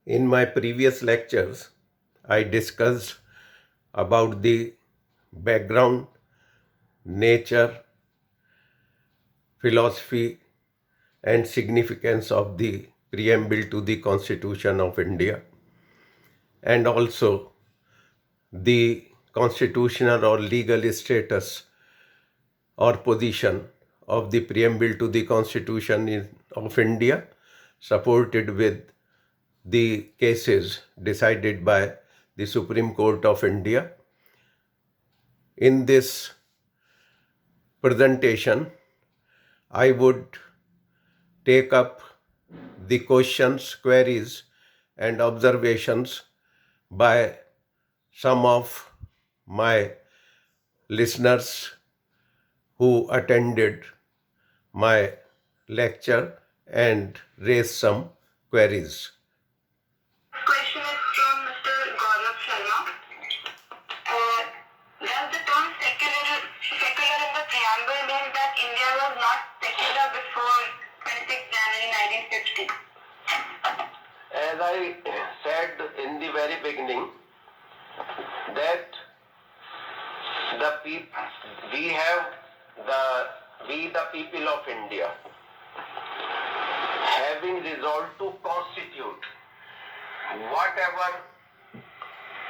In my previous lectures, I discussed about the background, nature, philosophy, and significance of the preamble to the Constitution of India, and also the constitutional or legal status or position of the preamble to the of India, supported with the cases decided by the Supreme Court of India. In this presentation, I would take up the questions, queries, and observations by some of my listeners who attended my lecture and raised some queries. Question is from Mr. Gaurav Sharma. Does the term secular in the preamble mean that India was not secular before 26 January 1950? As I said in the very beginning, that we have the people of India, having resolved to constitute whatever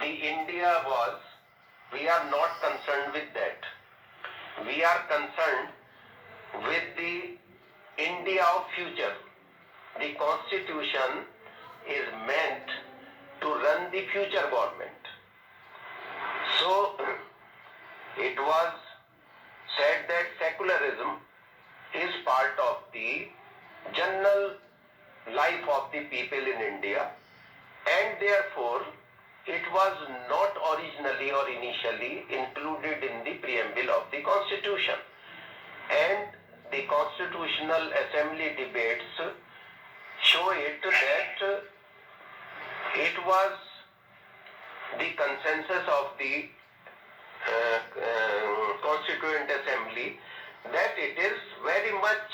the India was, we are not concerned with that. We are concerned with the India of future. The Constitution is meant to run the future government. So it was said that secularism is part of the general life of the people in India, and therefore it was not originally or initially included in the preamble of the Constitution. And the Constitutional Assembly debates show it that it was the consensus of the Constituent Assembly that it is very much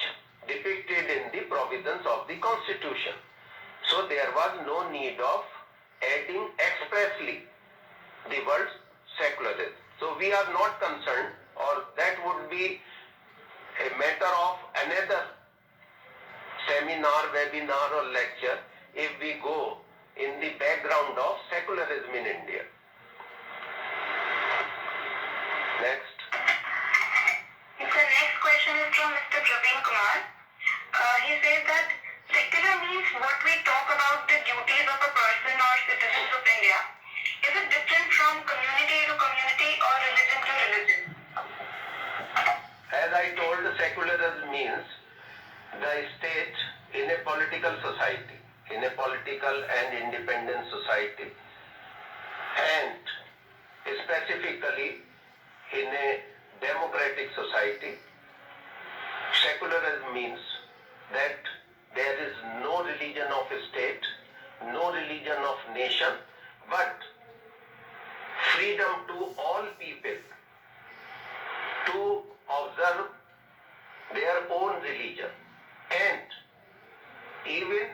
depicted in the provisions of the Constitution. So there was no need of adding expressly the word secularism. So we are not concerned, or that would be a matter of another seminar, webinar or lecture if we go in the background of secularism in India. Next. The next question is from Mr. Praveen Kumar. He says that secular means what we talk about the duties of a person or citizens of India. Is it different from community to community or religion to religion? As I told, secularism means the state in a political society, in a political and independent society, and specifically in a democratic society. Secularism means that there is no religion of a state, no religion of nation, but freedom to all people to observe their own religion, and even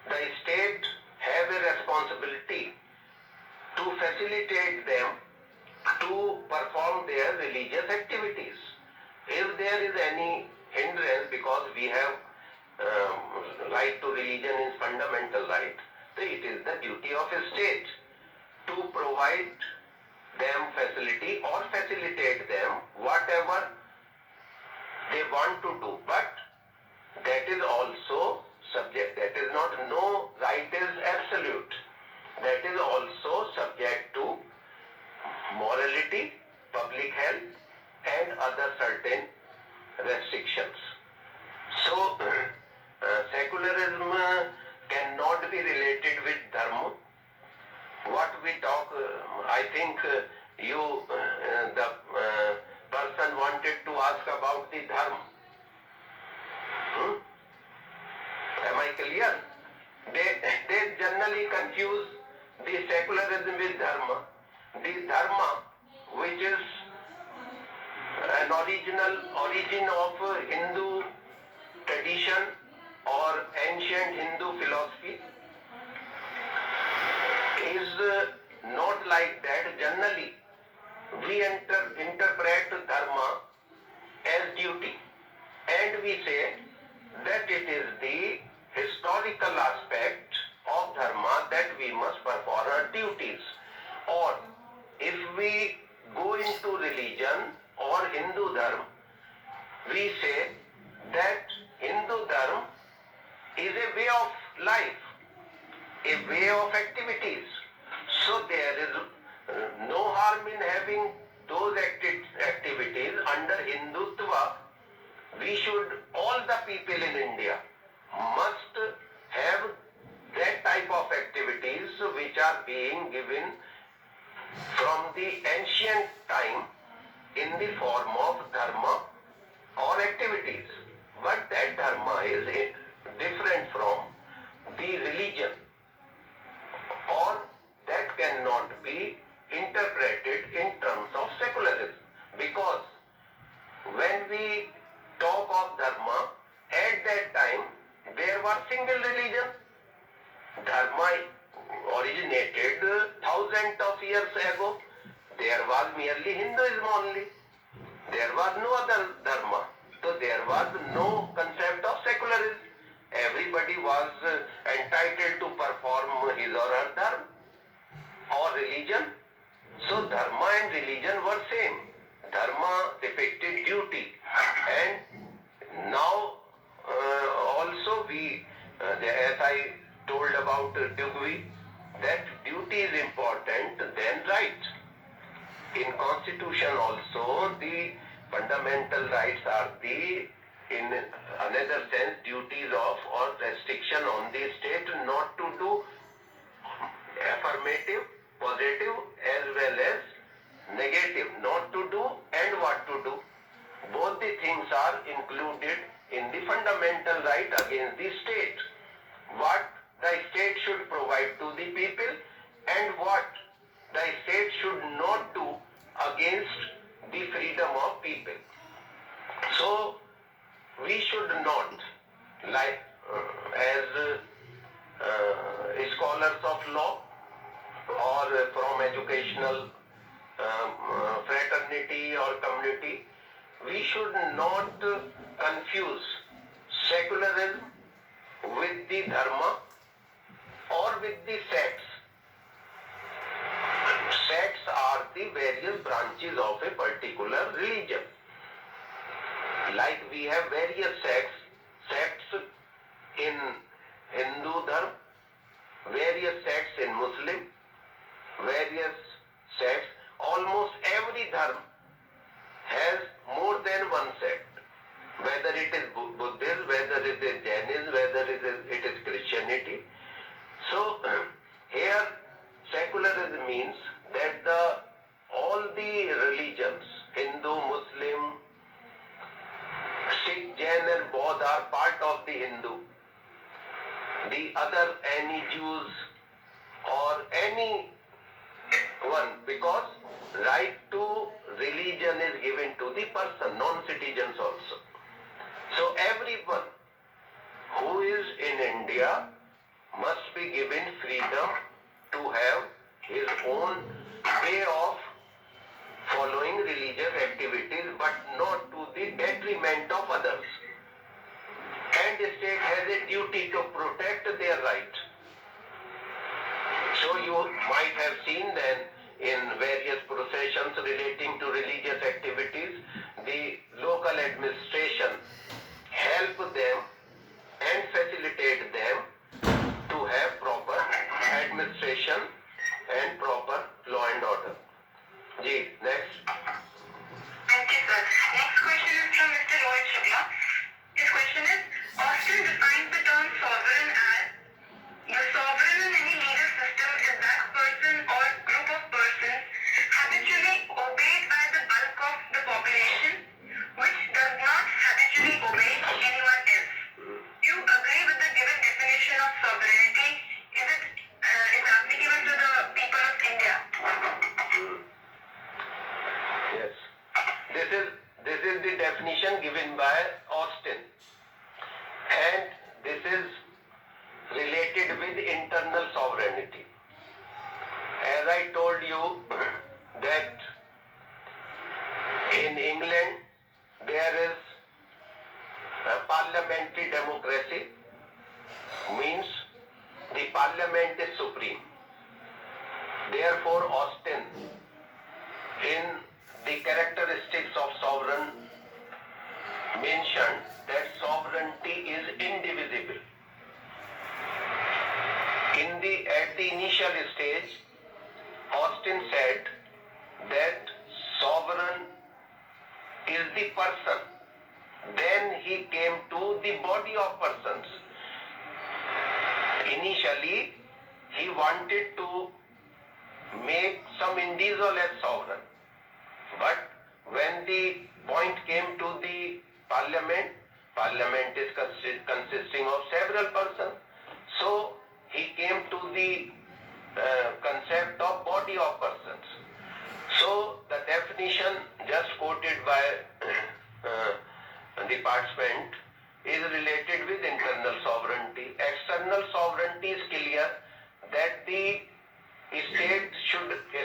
the state have a responsibility to facilitate them to perform their religious activities. If there is any hindrance, because we have right to religion is fundamental right, so it is the duty of a state to provide them facility or facilitate them whatever they want to do. But that is also subject, that is not, no right is absolute. That is also subject to morality, public health, and other certain restrictions. So, secularism cannot be related with dharma. What we talk, I think the person wanted to ask about the dharma. Am I clear? They generally confuse the secularism with dharma. The dharma, which is an origin of Hindu tradition or ancient Hindu philosophy, not like that. Generally, we interpret dharma as duty, and we say that it is the historical aspect of dharma that we must perform our duties. Or if we go into religion or Hindu dharma, we say that Hindu dharma is a way of life, a way of activities. So there is no harm in having those activities under Hindutva. We should, all the people in India must have that type of activities which are being given from the ancient time in the form of dharma or activities. But that dharma is different from the religion, or that cannot be interpreted in terms of secularism, because when we talk of dharma, at that time there was single religion. Dharma originated thousands of years ago. There was merely Hinduism only. There was no other dharma. So there was no concept of secularism. Everybody was entitled to perform his or her dharma or religion. So dharma and religion were same. Dharma depicted duty, and now also we, as I told about Dugvi, that duty is important than right. In Constitution also, the fundamental rights are the, in another sense, duties of or restriction on the state not to do affirmative, positive as well as negative, not to do and what to do. Both the things are included in the fundamental right against the state. What the state should provide to the people and what the state should not do against the freedom of people. So we should not, like as scholars of law or from educational fraternity or community, we should not confuse secularism with the dharma or with the sects. Sects are the various branches of a particular religion. Like we have various sects in Hindu dharma, various sects in Muslim, various sects. Almost every dharma has more than one sect. Whether it is Buddhism, whether it is Jainism, whether it is Christianity. So here secularism means that all the religions, Hindu, Muslim, Sikh, Jain and Bauddha are part of the Hindu. The other, any Jews or any one, because right to religion is given to the person, non-citizens also. So everyone who is in India must be given freedom to have his own way of following religious activities, but not to the detriment of others. And the state has a duty to protect their right. So you might have seen then in various processions relating to religious activities, the local administration help them and facilitate them to have proper administration and proper law and order. Ji, next. Thank you, sir. Next question is from Mr. Rohit Shukla. His question is, Austin defines the term sovereign as the sovereign in any legal system is that person or group of persons habitually obeyed by the bulk of the population, which does not habitually obey anyone else. Do you agree with the given definition of sovereignty? Is it applicable to the people of India? Yes. This is the definition given by Austin. And this is related with internal sovereignty. parliament is supreme. Therefore, Austin, in the characteristics of sovereign, mentioned that sovereignty is indivisible. At the initial stage, Austin said that sovereign is the person. Then he came to the body of persons. Initially, he wanted to make some individual as sovereign. But when the point came to the parliament is consisting of several persons. So he came to the concept of body of persons. So the definition just quoted by the participant is related with internal sovereignty. External sovereignty is clear that a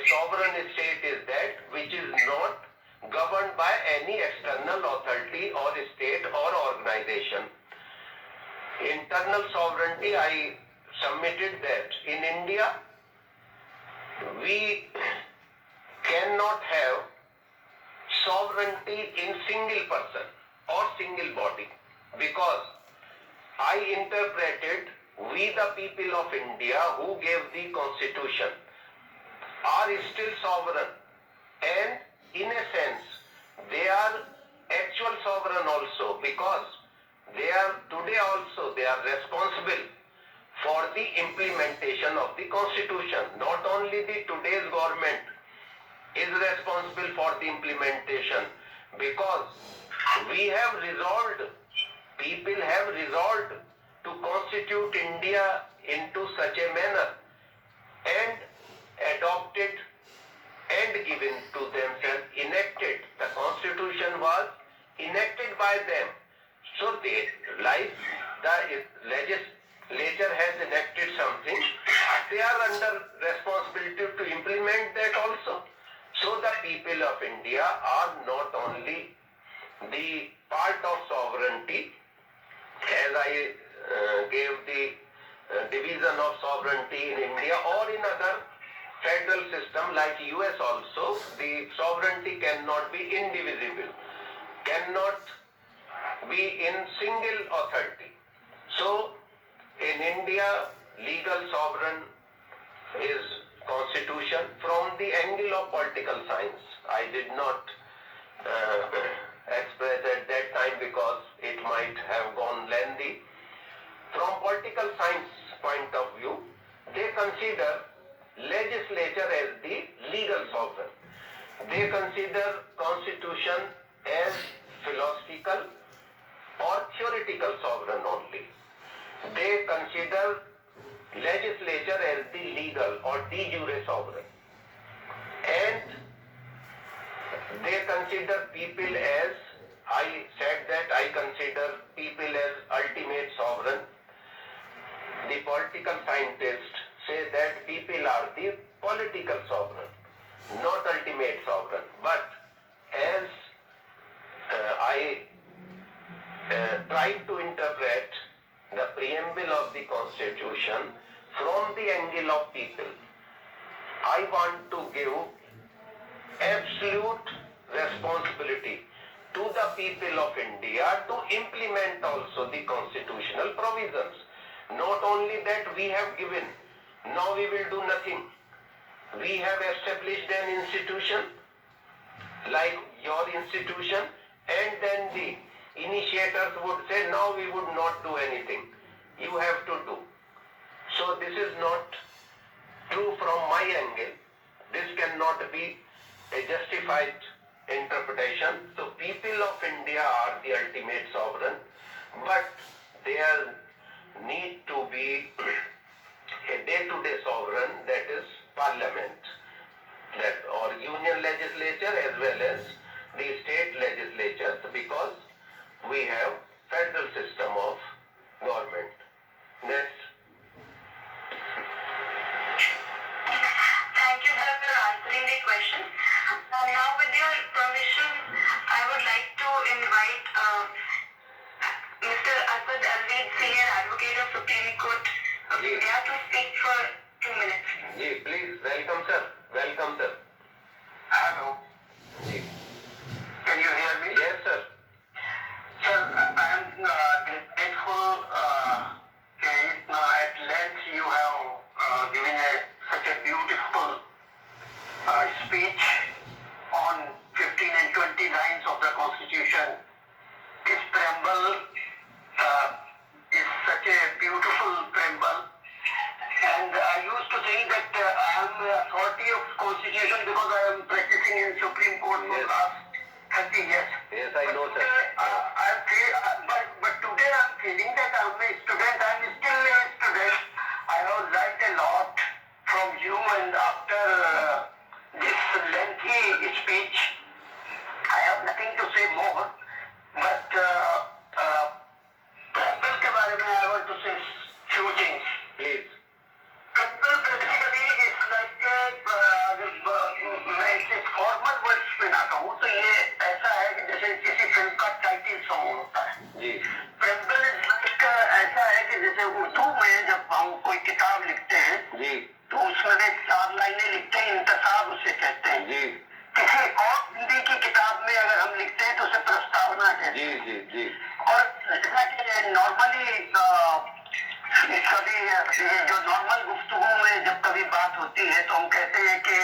sovereign state is that which is not governed by any external authority or state or organization. Internal sovereignty, I submitted that in India, we cannot have sovereignty in single person or single body, because I interpreted we the people of India who gave the constitution are still sovereign, and in a sense they are actual sovereign also, because they are responsible for the implementation of the constitution. Not only the today's government is responsible for the implementation, because people have resolved to constitute India into such a manner and adopted and given to themselves, enacted. The constitution was enacted by them. So the legislature has enacted something, they are under responsibility to implement that also. So the people of India are not only the part of sovereignty, as I gave the division of sovereignty in India or in other federal system like US also, the sovereignty cannot be indivisible, cannot be in single authority. So in India, legal sovereign is constitution from the angle of political science. I did not express at that time because it might have gone lengthy. From political science point of view, they consider legislature as the legal sovereign. They consider constitution as philosophical or theoretical sovereign only. They consider legislature as the legal or de jure sovereign. And they consider people as, I said that I consider people as ultimate sovereign. The political scientists say that people are the political sovereign, not ultimate sovereign. But as I tried to interpret the preamble of the constitution from the angle of people, I want to give absolute responsibility to the people of India to implement also the constitutional provisions. Not only that we have given, now we will do nothing. We have established an institution like your institution, and then the initiators would say, now we would not do anything. You have to do. So this is not true from my angle. This cannot be a justified interpretation. So people of India are the ultimate sovereign, but there need to be a day-to-day sovereign, that is parliament, that or union legislature as well as the state legislatures, because we have federal system of government. Next. Thank you, sir, for answering the question. Now, with your permission, I would like to invite Mr. Asad Alvid, Senior Advocate of Supreme Court, जी They have to speak for 2 minutes. जी please welcome sir welcome sir Hello. जी Can you hear me? Yes sir Sir, I am grateful at length you have given such a beautiful speech on 15 and 20 lines of the Constitution. This preamble is such a beautiful preamble. And I used to think that I am the authority of Constitution because I am practicing in Supreme Court for Yes. last 30 years. Yes, I know, sir. Today, but today I'm feeling that I'm a student. I'm still a student. I have learned a lot from you, and after this lengthy speech, I have nothing to say more. But preamble के बारे में I want to say few things. Please Preamble basically is like मैं इसे formal words में ना कहूँ तो ये ऐसा है कि जैसे किसी फिल्म का टाइटल सॉन्ग होता है. जी Preamble is like ऐसा है कि जैसे उर्दू में जब हम कोई किताब लिखते हैं जी तो उसमें 4 लाइनें लिखते हैं, इंतसाब उसे कहते हैं. जी किसी और हिंदी की किताब में अगर हम लिखते हैं तो उसे प्रस्तावना कहते जी हैं. जी जी और जैसा कि नॉर्मली कभी ये जो नॉर्मल गुफ्तगू में जब कभी बात होती है तो हम कहते हैं कि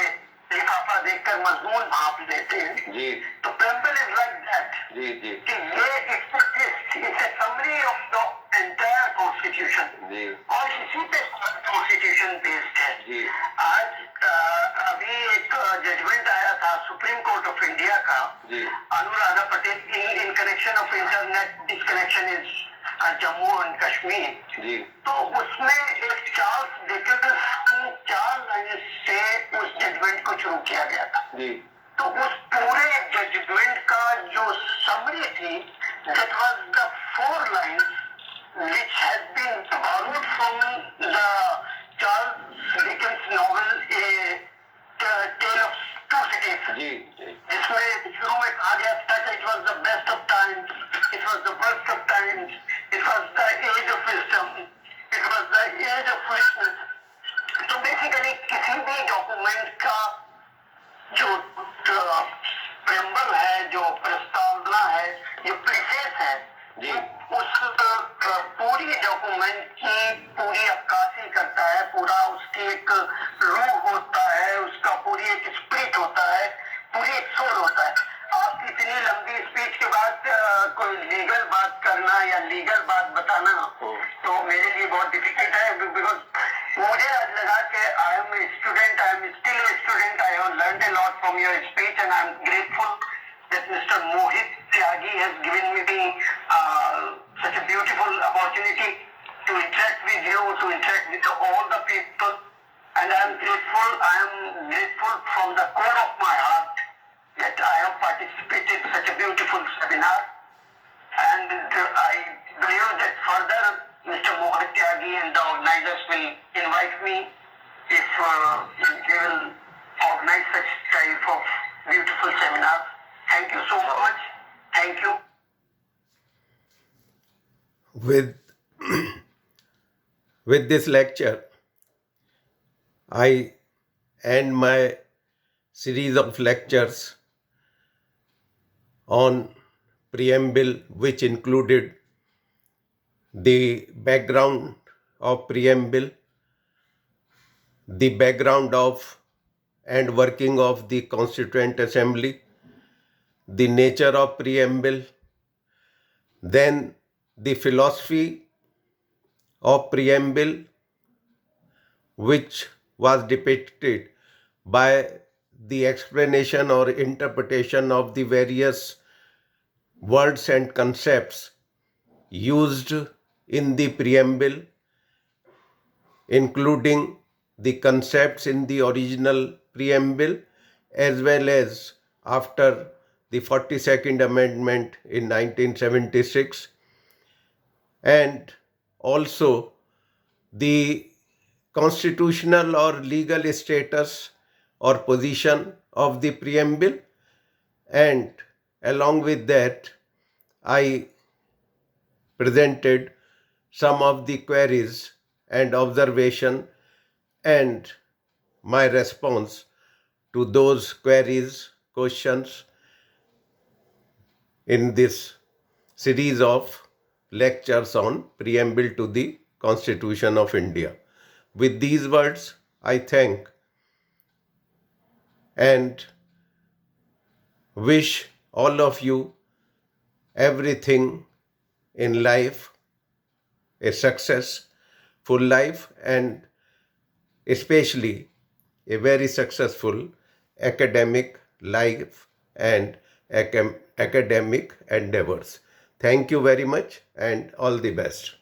लिफाफा देखकर मजमून भांप लेते हैं. जी तो preamble is like that. जी जी कि ये it's a summary of the entire constitution. जी और इसी पे constitution based है. जी आज अभी एक जजमेंट आया था सुप्रीम कोर्ट ऑफ इंडिया का जी Anuradha Patel in connection of internet disconnection in Jammu and Kashmir. जी तो उसमें एक चार्ल्स डिकेंस की 4 लाइन से उस जजमेंट को शुरू किया गया था. जी तो उस पूरे जजमेंट का जो समरी थी that was the 4 lines which has been borrowed from the Charles Dickens novel A Tale of Two Cities. जी जिसमें शुरू में कहा गया था कि it was the best of times, it was the worst of times, it was the age of wisdom, it was the age of foolishness. तो basically किसी भी डॉक्यूमेंट का जो प्रेम्बल है, जो प्रस्तावना है, जो प्रीफेस है, जी उस पूरी डॉक्यूमेंट की पूरी अक्कासी करता है. पूरा उसकी एक रूह होता है, उसका पूरी एक स्पिरिट होता है, पूरी एक सोल होता है. आप इतनी लंबी स्पीच के बाद कोई लीगल बात करना या लीगल बात बताना तो मेरे लिए बहुत डिफिकल्ट है. बिकॉज मुझे आज लगा कि I am student, I am still a student. I have learned a lot from your speech and I am grateful that Mr. Mohit Tyagi has given me such a beautiful opportunity to interact with you, to interact with all the people, and I am grateful from the core of my heart that I have participated in such a beautiful seminar, and I believe that further Mr. Mohit Tyagi and the organizers will invite me if they will organize such type of beautiful seminars. Thank you so much. Thank you. With this lecture, I end my series of lectures on preamble, which included the background of preamble, the background of and working of the Constituent Assembly, the nature of preamble, then the philosophy of preamble, which was depicted by the explanation or interpretation of the various words and concepts used in the preamble, including the concepts in the original preamble as well as after the 42nd Amendment in 1976, and also the constitutional or legal status or position of the preamble, and along with that I presented some of the queries and observation and my response to those queries, questions in this series of lectures on Preamble to the Constitution of India. With these words, I thank and wish all of you everything in life, a successful life, and especially a very successful academic life and academic endeavors. Thank you very much and all the best.